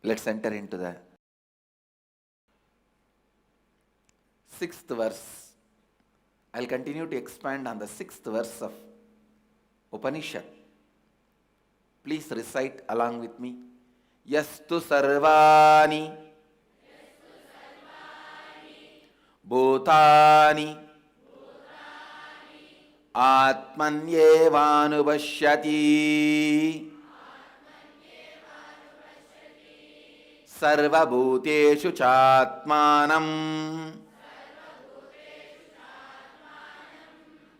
Let's enter into the 6th verse. I'll continue to expand on the 6th verse of Upanishad. Please recite along with me. Yastu sarvani bhutani atmanyevanubashyati sarvabhuteshu chatmanam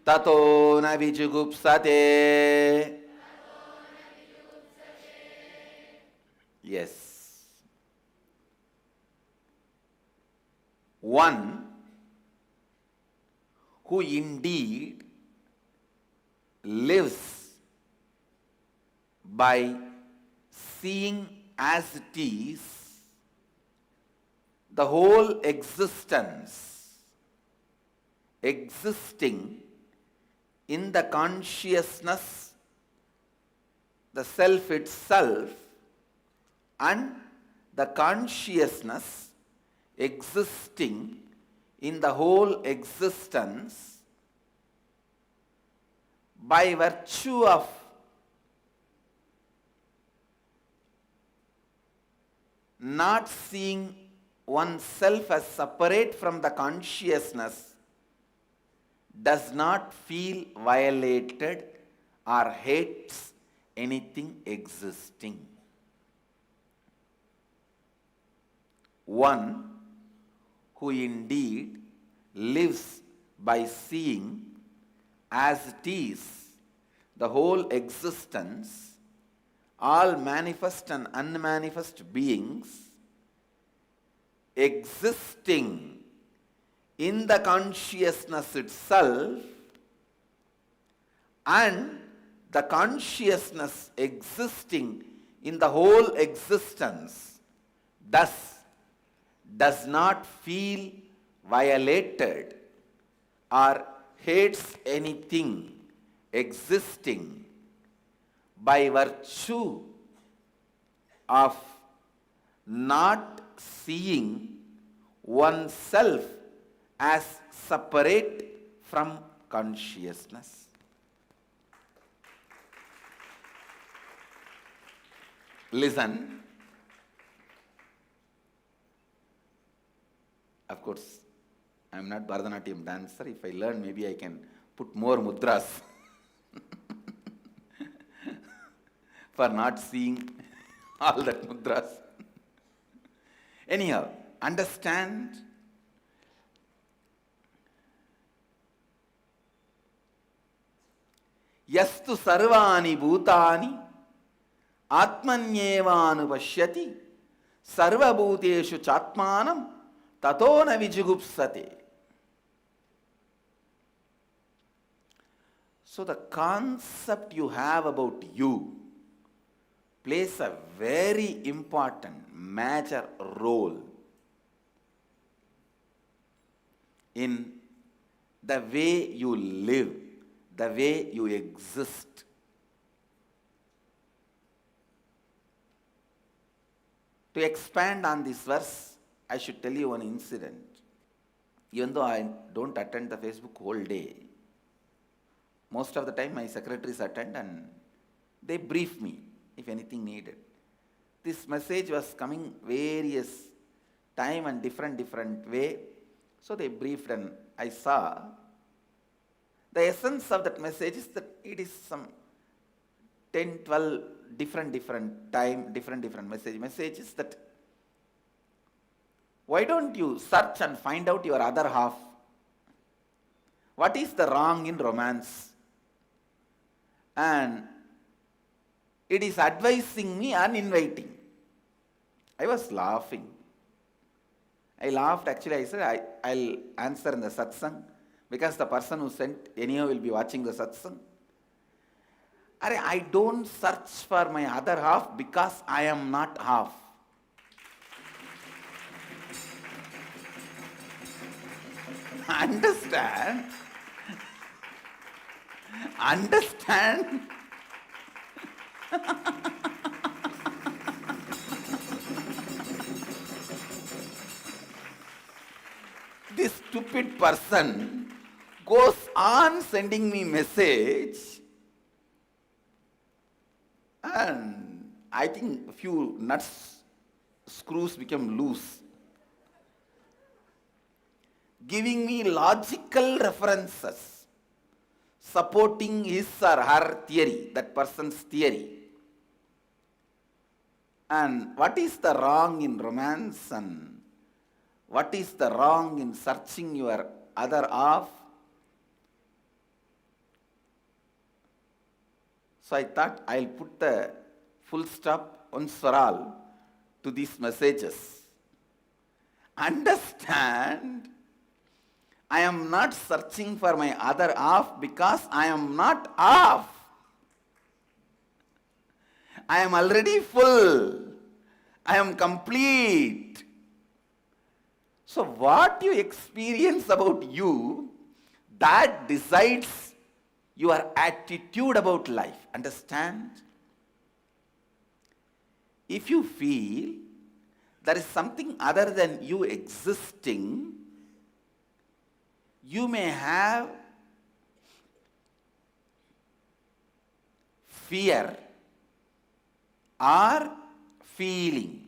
tato na vijugupsate. Yes. One who indeed lives by seeing as it is the whole existence existing in the consciousness, the self itself, and the consciousness existing in the whole existence by virtue of not seeing oneself as separate from the consciousness, does not feel violated or hates anything existing. One who indeed lives by seeing as it is the whole existence, all manifest and unmanifest beings existing in the consciousness itself, and the consciousness existing in the whole existence, thus does not feel violated or hates anything existing by virtue of not seeing oneself as separate from consciousness. Listen. Of course, I am not Bharatanatyam dancer. If I learn, maybe I can put more mudras for not seeing all that mudras. Anyhow, understand yastu sarvani bhutani atmanyevanupashyati sarvabhuteshu chatmanam tato na vijugupsate. So the concept you have about you plays a very important, major role in the way you live, the way you exist. To expand on this verse, I should tell you one incident. Even though I don't attend the Facebook whole day, most of the time my secretaries attend and they brief me if anything needed. This message was coming various time and different way. So they briefed and I saw the essence of that message is that it is some 10, 12 different time, different messages that why don't you search and find out your other half? What is the wrong in romance? And it is advising me and inviting. I was laughing. I laughed actually. I said, I'll answer in the satsang because the person who sent anyhow will be watching the satsang. I don't search for my other half because I am not half. Understand? this stupid person goes on sending me message, and I think a few nuts, screws become loose, giving me logical references, supporting his or her theory, that person's theory. And what is the wrong in romance, and what is the wrong in searching your other half? So I thought I'll put the full stop once for all to these messages. Understand, I am not searching for my other half because I am not half. I am already full. I am complete. So what you experience about you, that decides your attitude about life. Understand? If you feel there is something other than you existing, you may have fear or feeling.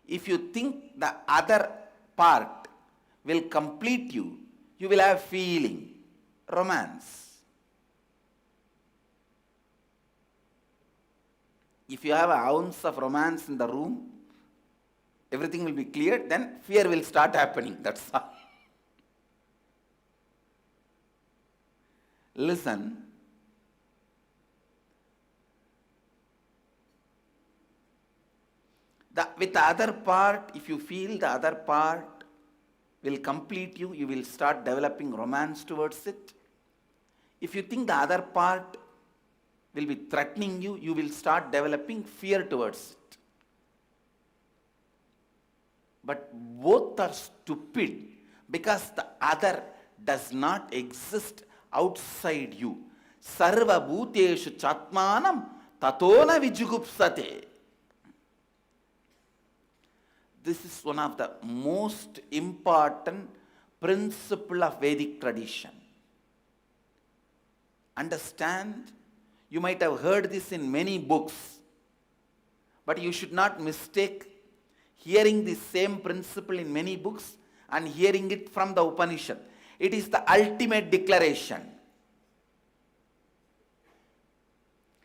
If you think the other part will complete you, you will have feeling, romance. If you have an ounce of romance in the room, everything will be clear, then fear will start happening. That's all. Listen. With the other part, if you feel the other part will complete you, you will start developing romance towards it. If you think the other part will be threatening you, you will start developing fear towards it. But both are stupid because the other does not exist outside you. Sarva bhuteshu chatmanam tatona vijugupsate. This is one of the most important principle of Vedic tradition. Understand? You might have heard this in many books, but you should not mistake hearing the same principle in many books and hearing it from the Upanishad. It is the ultimate declaration.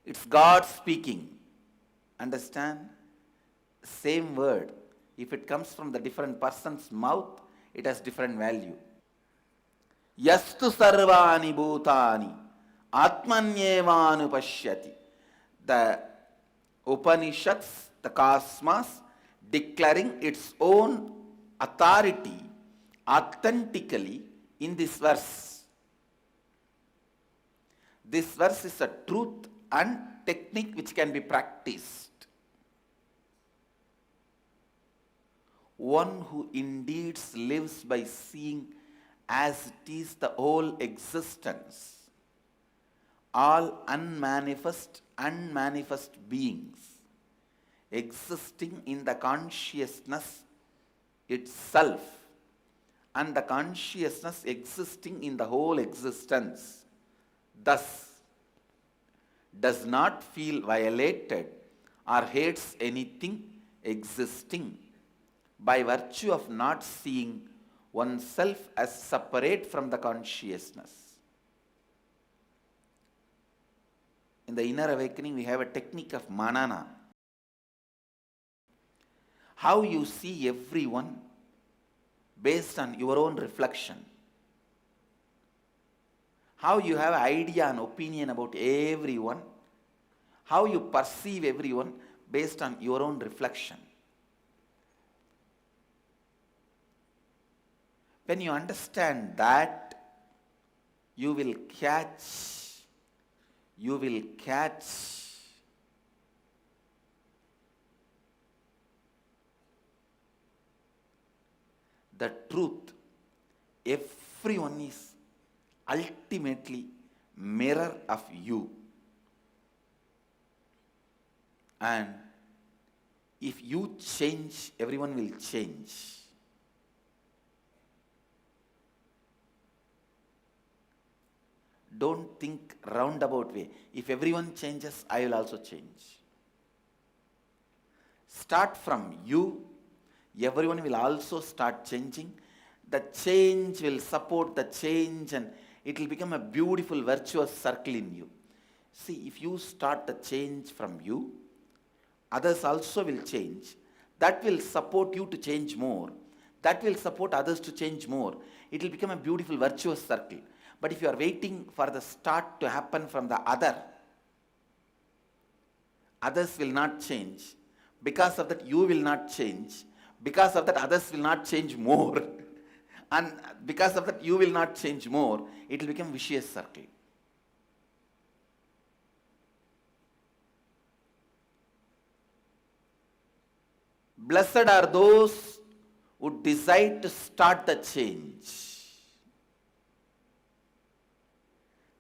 It's God speaking. Understand? Same word. If it comes from the different person's mouth, it has different value. Yastu sarvani bhutani atmanyevanu pashyati. The Upanishads, the cosmos, declaring its own authority authentically in this verse. This verse is a truth and technique which can be practiced. One who indeed lives by seeing as it is the whole existence, all unmanifest beings existing in the consciousness itself, and the consciousness existing in the whole existence, thus does not feel violated or hates anything existing by virtue of not seeing oneself as separate from the consciousness. In the inner awakening, we have a technique of manana. How you see everyone based on your own reflection. How you have an idea and opinion about everyone. How you perceive everyone based on your own reflection. When you understand that, you will catch the truth. Everyone is ultimately mirror of you. And If you change, everyone will change. Don't think roundabout way. If everyone changes, I will also change. Start from you. Everyone will also start changing. The change will support the change and it will become a beautiful virtuous circle in you. See, if you start the change from you, others also will change. That will support you to change more. That will support others to change more. It will become a beautiful virtuous circle. But if you are waiting for the start to happen from the other, others will not change. Because of that, you will not change. Because of that, others will not change more. And because of that, you will not change more. It will become vicious circle. Blessed are those who decide to start the change.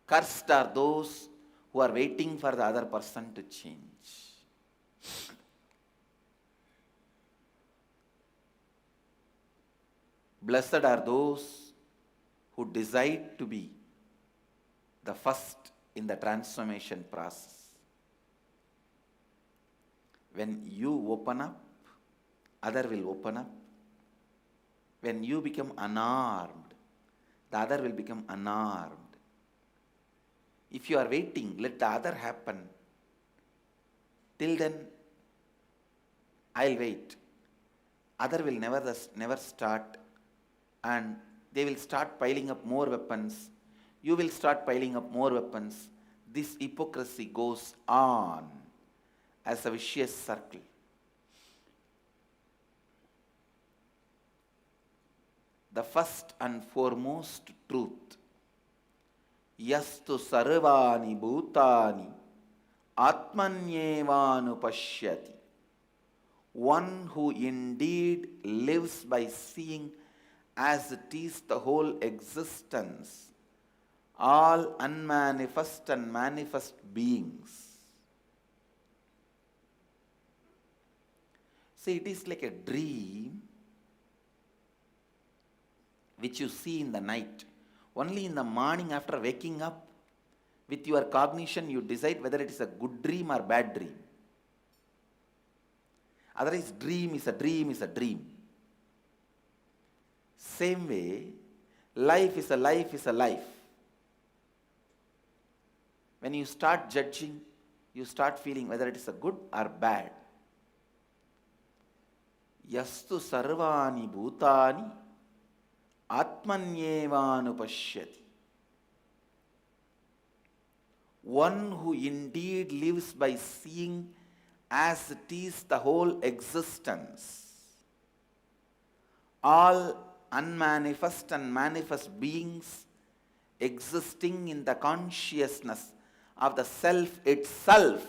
Cursed are those who are waiting for the other person to change. Blessed are those who decide to be the first in the transformation process. When you open up, other will open up. When you become unarmed, the other will become unarmed. If you are waiting, let the other happen. Till then, I'll wait. Other will never start, and they will start piling up more weapons. You will start piling up more weapons. This hypocrisy goes on as a vicious circle. The first and foremost truth, yastu sarvani bhutani atmanyevanu pashyati. One who indeed lives by seeing as it is the whole existence, all unmanifest and manifest beings. See, it is like a dream which you see in the night. Only in the morning after waking up, with your cognition, you decide whether it is a good dream or bad dream. Otherwise, dream is a dream is a dream. Same way, life is a life is a life. When you start judging, you start feeling whether it is a good or bad. Yastu sarvani bhutani atmanyevanu pashyati. One who indeed lives by seeing as it is the whole existence, all unmanifest and manifest beings existing in the consciousness of the self itself.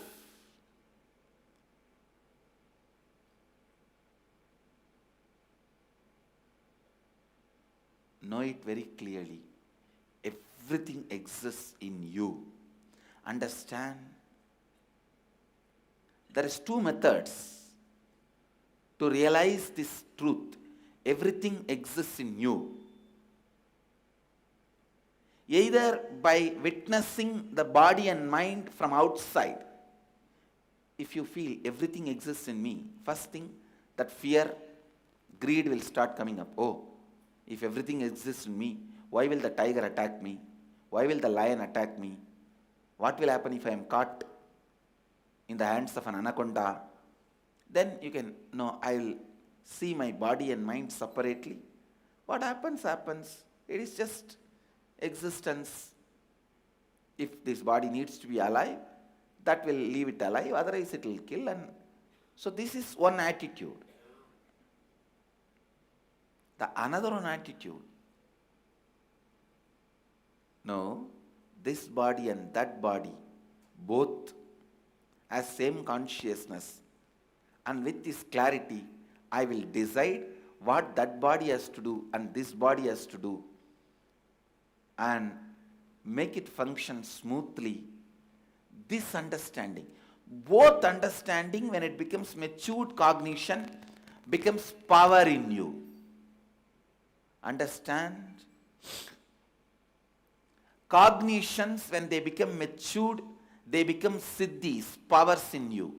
Know it very clearly. Everything exists in you. Understand? There is two methods to realize this truth. Everything exists in you. Either by witnessing the body and mind from outside. If you feel everything exists in me, first thing, that fear, greed will start coming up. Oh, if everything exists in me, why will the tiger attack me? Why will the lion attack me? What will happen if I am caught in the hands of an anaconda? Then you can, no, I will see my body and mind separately. What happens, happens. It is just existence. If this body needs to be alive, that will leave it alive, otherwise it will kill. And so this is one attitude. The another one attitude, no, this body and that body, both has same consciousness. And with this clarity, I will decide what that body has to do and this body has to do, and make it function smoothly. This understanding, Both understanding, when it becomes matured cognition, becomes power in you. Understand? Cognitions, when they become matured, they become siddhis, powers in you.